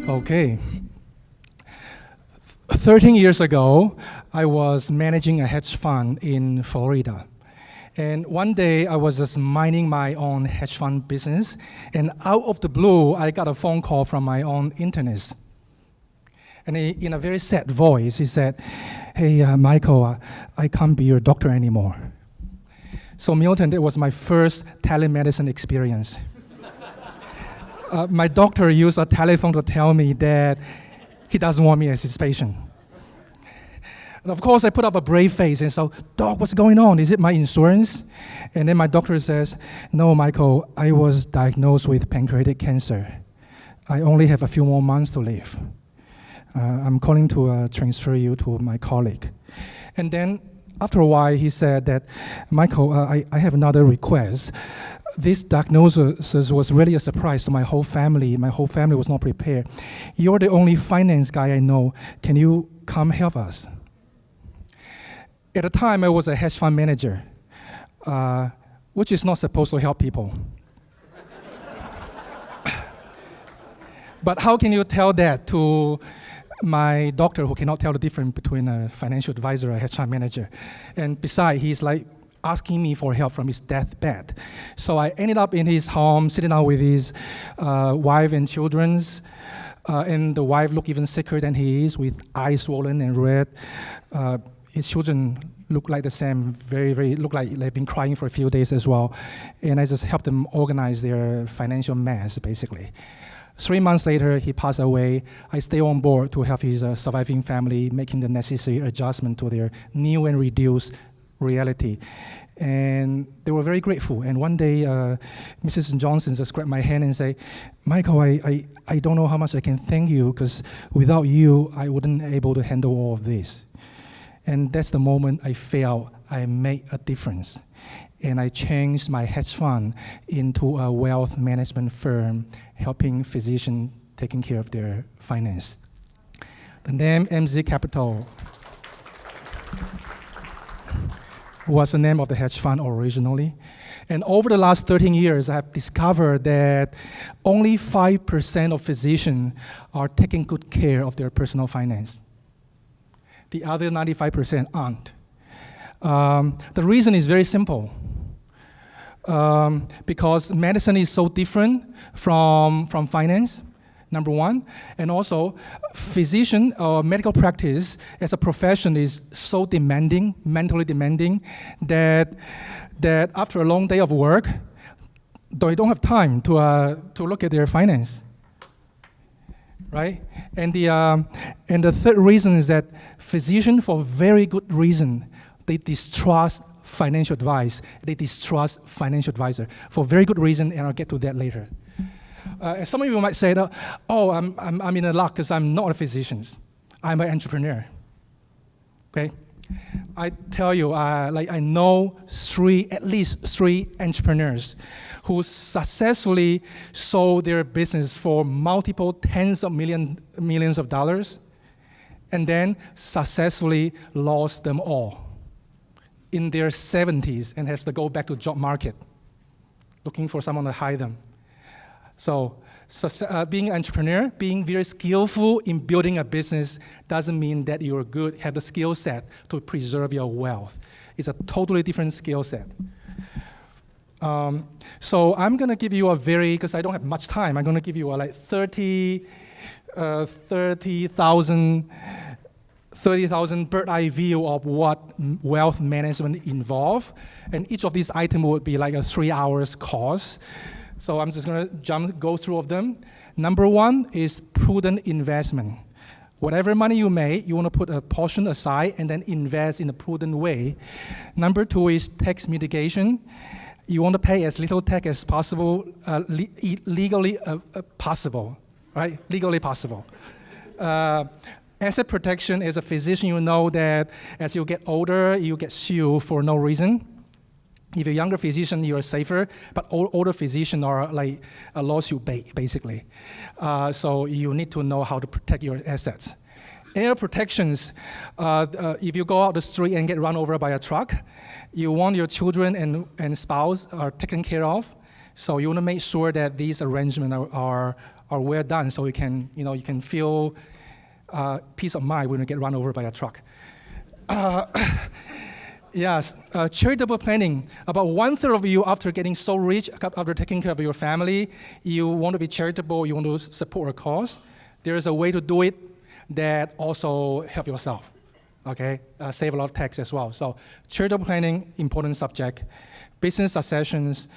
Okay. 13 years ago, I was managing a hedge fund in Florida. And one day, I was just minding my own hedge fund business, and out of the blue, I got a phone call from my own internist. And he, in a very sad voice, he said, "Hey, Michael, I can't be your doctor anymore." So Milton, that was my first telemedicine experience. My doctor used a telephone to tell me that he doesn't want me as his patient. And of course, I put up a brave face and so, "Doc, what's going on? Is it my insurance?" And then my doctor says, "No, Michael, I was diagnosed with pancreatic cancer. I only have a few more months to live. I'm calling to transfer you to my colleague." And then after a while, he said that, "Michael, I have another request. This diagnosis was really a surprise to my whole family. My whole family was not prepared. You're the only finance guy I know. Can you come help us?" At the time, I was a hedge fund manager, which is not supposed to help people. But how can you tell that to my doctor who cannot tell the difference between a financial advisor and a hedge fund manager? And besides, he's like asking me for help from his deathbed. So I ended up in his home, sitting down with his wife and children. And the wife looked even sicker than he is, with eyes swollen and red. His children look like the same, look like they've been crying for a few days as well. And I just helped them organize their financial mess, basically. 3 months later, he passed away. I stay on board to help his surviving family, making the necessary adjustment to their new and reduced reality. And they were very grateful. And one day, Mrs. Johnson just grabbed my hand and said, "Michael, I don't know how much I can thank you, because without you, I wouldn't be able to handle all of this." And that's the moment I felt I made a difference. And I changed my hedge fund into a wealth management firm, helping physicians taking care of their finance. The name MZ Capital was the name of the hedge fund originally. And over the last 13 years, I have discovered that only 5% of physicians are taking good care of their personal finance. The other 95% aren't. The reason is very simple. Because medicine is so different from finance, number one. And also, physician or medical practice as a profession is so demanding, mentally demanding, that after a long day of work, they don't have time to look at their finance. Right? And the third reason is that physicians, for very good reason, they distrust financial advice. They distrust financial advisor for very good reason, and I'll get to that later. Some of you might say, "Oh, I'm in a luck because I'm not a physician. I'm an entrepreneur." Okay, I tell you, I know at least three entrepreneurs who successfully sold their business for multiple tens of millions of dollars, and then successfully lost them all in their 70s and have to go back to job market, looking for someone to hire them. So being an entrepreneur, being very skillful in building a business doesn't mean that you're good, have the skill set to preserve your wealth. It's a totally different skill set. So I'm gonna give you because I don't have much time, I'm gonna give you a 30,000 bird eye view of what wealth management involves. And each of these items would be like a 3 hours course. So I'm just gonna go through of them. Number one is prudent investment. Whatever money you make, you wanna put a portion aside and then invest in a prudent way. Number two is tax mitigation. You want to pay as little tax as possible, legally possible, right? Legally possible. Asset protection, as a physician, you know that as you get older, you get sued for no reason. If you're a younger physician, you're safer, but older physicians are like a lawsuit basically. So you need to know how to protect your assets. Air protections, if you go out the street and get run over by a truck, you want your children and spouse are taken care of. So you want to make sure that these arrangements are well done, so you can feel peace of mind when you get run over by a truck. Yes, charitable planning. About 1/3 of you, after getting so rich, after taking care of your family, you want to be charitable, you want to support a cause. There is a way to do it that also help yourself, okay? Save a lot of tax as well. So charitable planning, important subject. Business successions.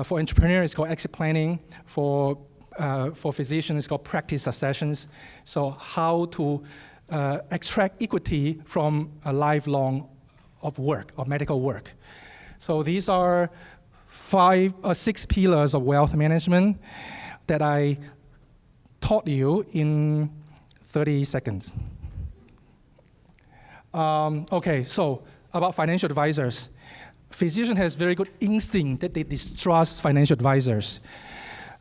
For entrepreneurs, it's called exit planning. For physicians, it's called practice successions. So how to extract equity from a lifelong of work, of medical work. So these are 6 pillars of wealth management that I taught you in 30 seconds. Okay, so about financial advisors. Physician has very good instinct that they distrust financial advisors.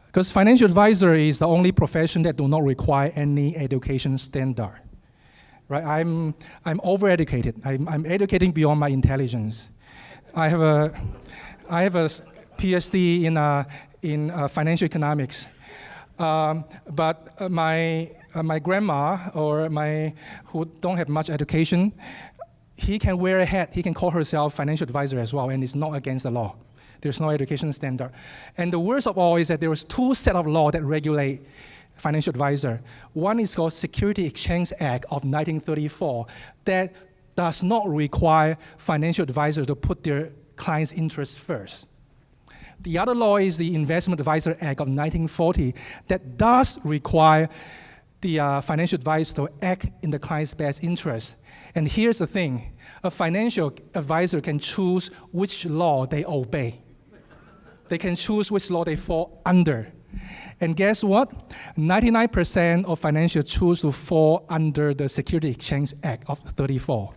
Because financial advisor is the only profession that do not require any education standard. Right? I'm overeducated. I'm educating beyond my intelligence. I have a PhD in financial economics. But my grandma who don't have much education, he can wear a hat. He can call herself financial advisor as well, and it's not against the law. There's no education standard. And the worst of all is that there was 2 sets of law that regulate financial advisor. One is called Security Exchange Act of 1934 that does not require financial advisors to put their clients' interests first. The other law is the Investment Advisor Act of 1940 that does require the financial advisor to act in the client's best interest. And here's the thing, a financial advisor can choose which law they obey. They can choose which law they fall under. And guess what? 99% of financials choose to fall under the Security Exchange Act of 34.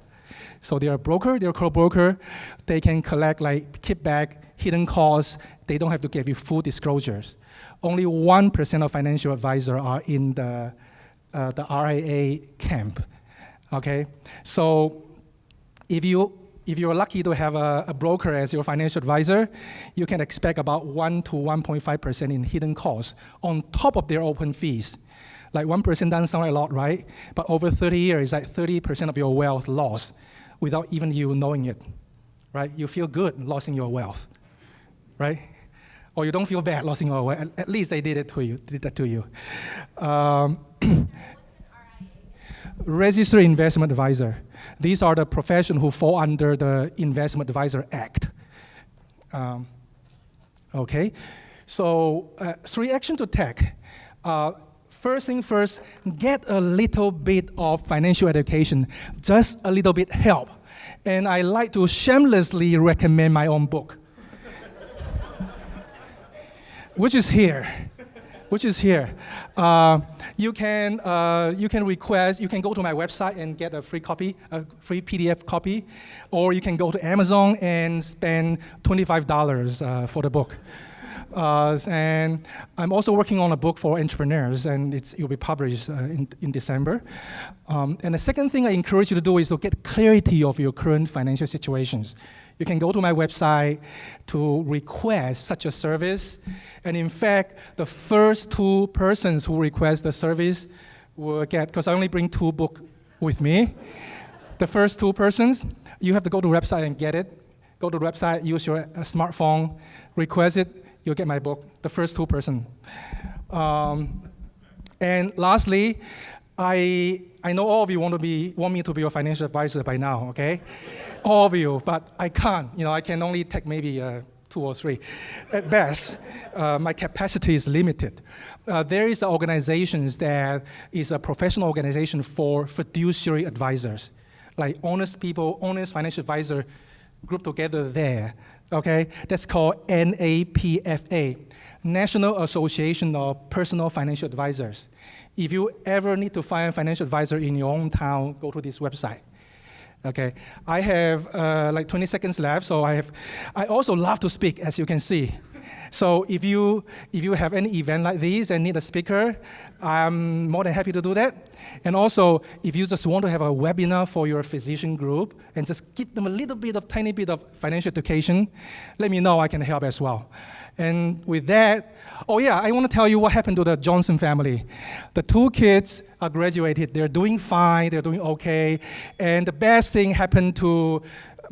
So they're a broker, they're a co-broker. They can collect like kickback, hidden costs. They don't have to give you full disclosures. Only 1% of financial advisors are in the RIA camp. Okay, so if you're lucky to have a broker as your financial advisor, you can expect about 1 to 1.5% in hidden costs on top of their open fees. Like 1% doesn't sound like a lot, right? But over 30 years, like 30% of your wealth lost without even you knowing it, right? You feel good losing your wealth, right? Or you don't feel bad losing your wealth. At least they did that to you. Registered investment advisor. These are the professions who fall under the Investment Advisor Act. Okay, so 3 actions to take. First thing first, get a little bit of financial education, just a little bit help. And I like to shamelessly recommend my own book, which is here. You can request, you can go to my website and get a free copy, a free PDF copy, or you can go to Amazon and spend $25 for the book. And I'm also working on a book for entrepreneurs, and it will be published in December. And the second thing I encourage you to do is to get clarity of your current financial situations. You can go to my website to request such a service. And in fact, the first 2 persons who request the service will get, because I only bring 2 books with me. The first 2 persons, you have to go to the website and get it. Go to the website, use your smartphone, request it, you'll get my book, the first 2 persons. And lastly, I know all of you want me to be your financial advisor by now, okay? All of you, but I can't. I can only take maybe 2 or 3 at best. My capacity is limited. There is an organization that is a professional organization for fiduciary advisors, like honest people, honest financial advisor group together there. Okay, that's called NAPFA, National Association of Personal Financial Advisors. If you ever need to find a financial advisor in your own town, go to this website. Okay, I have like 20 seconds left, so I also love to speak, as you can see. So if you have any event like this and need a speaker, I'm more than happy to do that. And also, if you just want to have a webinar for your physician group and just give them a little bit of, tiny bit of financial education, let me know, I can help as well. And with that, oh yeah, I want to tell you what happened to the Johnson family. The 2 kids are graduated, they're doing fine, they're doing okay. And the best thing happened to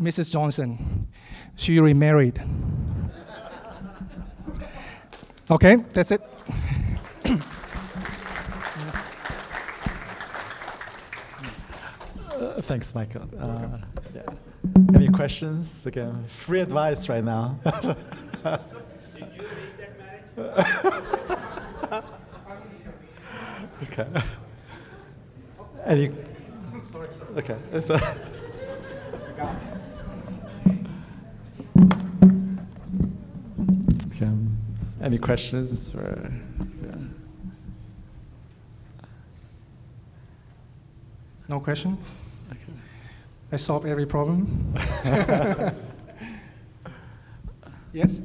Mrs. Johnson. She remarried. Okay, that's it. Thanks, Michael. Yeah. Any questions? Again, free advice right now. Did you make that marriage? Okay. Any? Okay. Okay. Any questions? Or, yeah. No question? Okay. I solved every problem. Yes?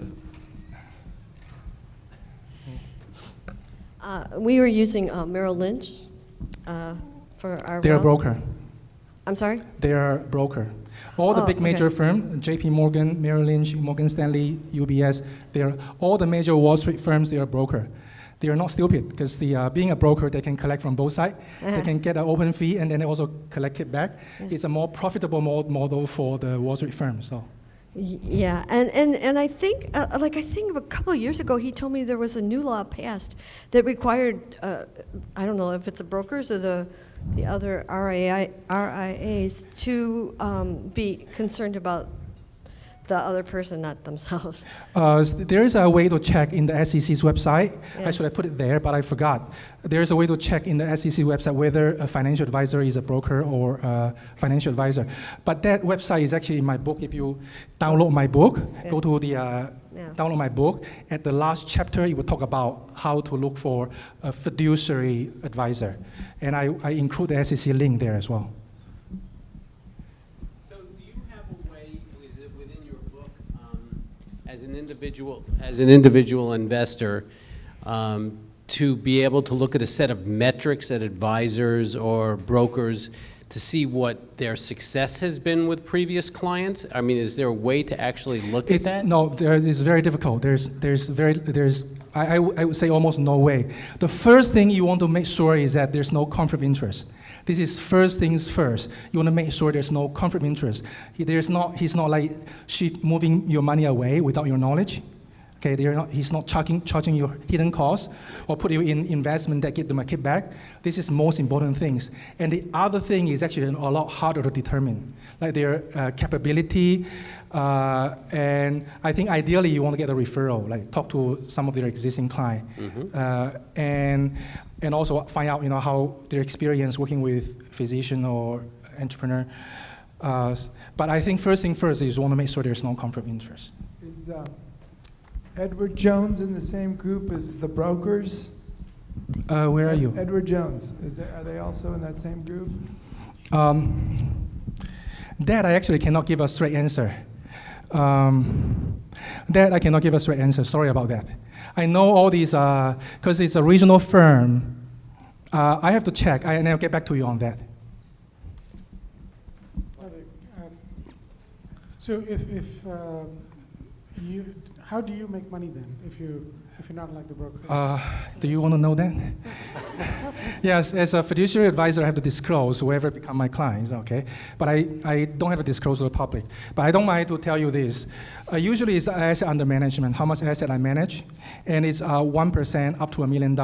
We were using Merrill Lynch for our. They're a broker. I'm sorry? They are a broker. All the big major firms, JP Morgan, Merrill Lynch, Morgan Stanley, UBS, they're all the major Wall Street firms, they are a broker. They are not stupid because being a broker, they can collect from both sides. They can get an open fee and then they also collect it back. It's a more profitable model for the Wall Street firms. So. Yeah, and I think, I think a couple of years ago, he told me there was a new law passed that required, I don't know if it's the brokers or the other RIAs to be concerned about the other person, not themselves. There is a way to check in the SEC's website. Yeah. Actually, I put it there, but I forgot. There is a way to check in the SEC website whether a financial advisor is a broker or a financial advisor. But that website is actually in my book. If you download my book, go to the download my book. At the last chapter, it will talk about how to look for a fiduciary advisor. And I include the SEC link there as well. As an individual investor, to be able to look at a set of metrics at advisors or brokers to see what their success has been with previous clients? I mean, is there a way to actually look at that? No, it's very difficult. I would say almost no way. The first thing you want to make sure is that there's no conflict of interest. This is first things first. You want to make sure there's no conflict of interest. He's not like moving your money away without your knowledge. Okay, he's not charging you hidden costs or put you in investment that get them a kickback. This is most important things. And the other thing is actually a lot harder to determine, like their capability. And I think ideally you want to get a referral, like talk to some of their existing clients, and also find out how their experience working with physician or entrepreneur. But I think first thing first is you want to make sure there's no conflict of interest. Is Edward Jones in the same group as the brokers? Where are you? Edward Jones. Are they also in that same group? That I actually cannot give a straight answer. That I cannot give a straight answer. Sorry about that. I know all these because it's a regional firm. I have to check, and I'll get back to you on that. So how do you make money then if you're not like the broker? Do you want to know that? Yes, as a fiduciary advisor, I have to disclose whoever become my clients, okay? But I don't have to disclose to the public. But I don't mind to tell you this. Usually it's asset under management, how much asset I manage, and it's 1% up to $1 million,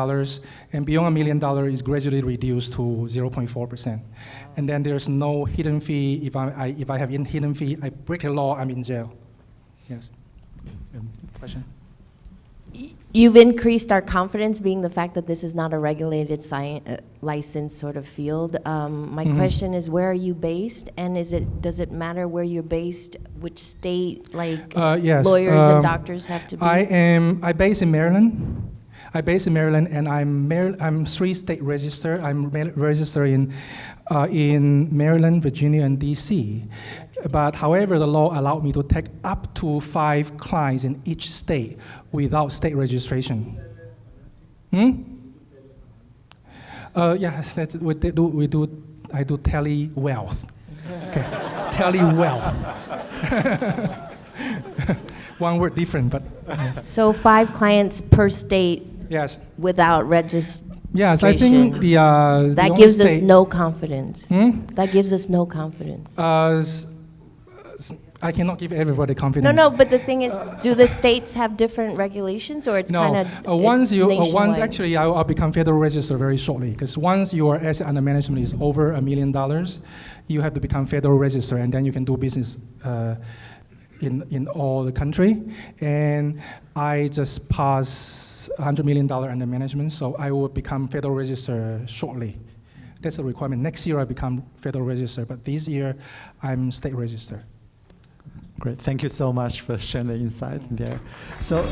and beyond $1 million is gradually reduced to 0.4%. And then there's no hidden fee. If I have hidden fee, I break the law, I'm in jail. Yes. Question? You've increased our confidence, being the fact that this is not a regulated licensed sort of field. My question is, where are you based, and does it matter where you're based, which state, like Yes, lawyers and doctors have to be? I'm based in Maryland. I'm based in Maryland, and I'm 3 state registered. I'm registered in Maryland, Virginia, and DC. But however, the law allowed me to take up to 5 clients in each state without state registration. Yeah, I do telewealth. Okay, telewealth. One word different, but yes. So 5 clients per state Yes. without registration. Yes, I think the That only gives us state- no confidence. Hmm? That gives us no confidence. I cannot give everybody confidence. No, but the thing is, do the states have different regulations, or it's No, kind of once actually I'll become federal register very shortly, because once your asset under management is over $1 million, you have to become federal register, and then you can do business in all the country. And I just passed $100 million under management, so I will become federal register shortly. That's the requirement. Next year I become federal register, but this year I'm state register. Great. Thank you so much for sharing the insight there. So.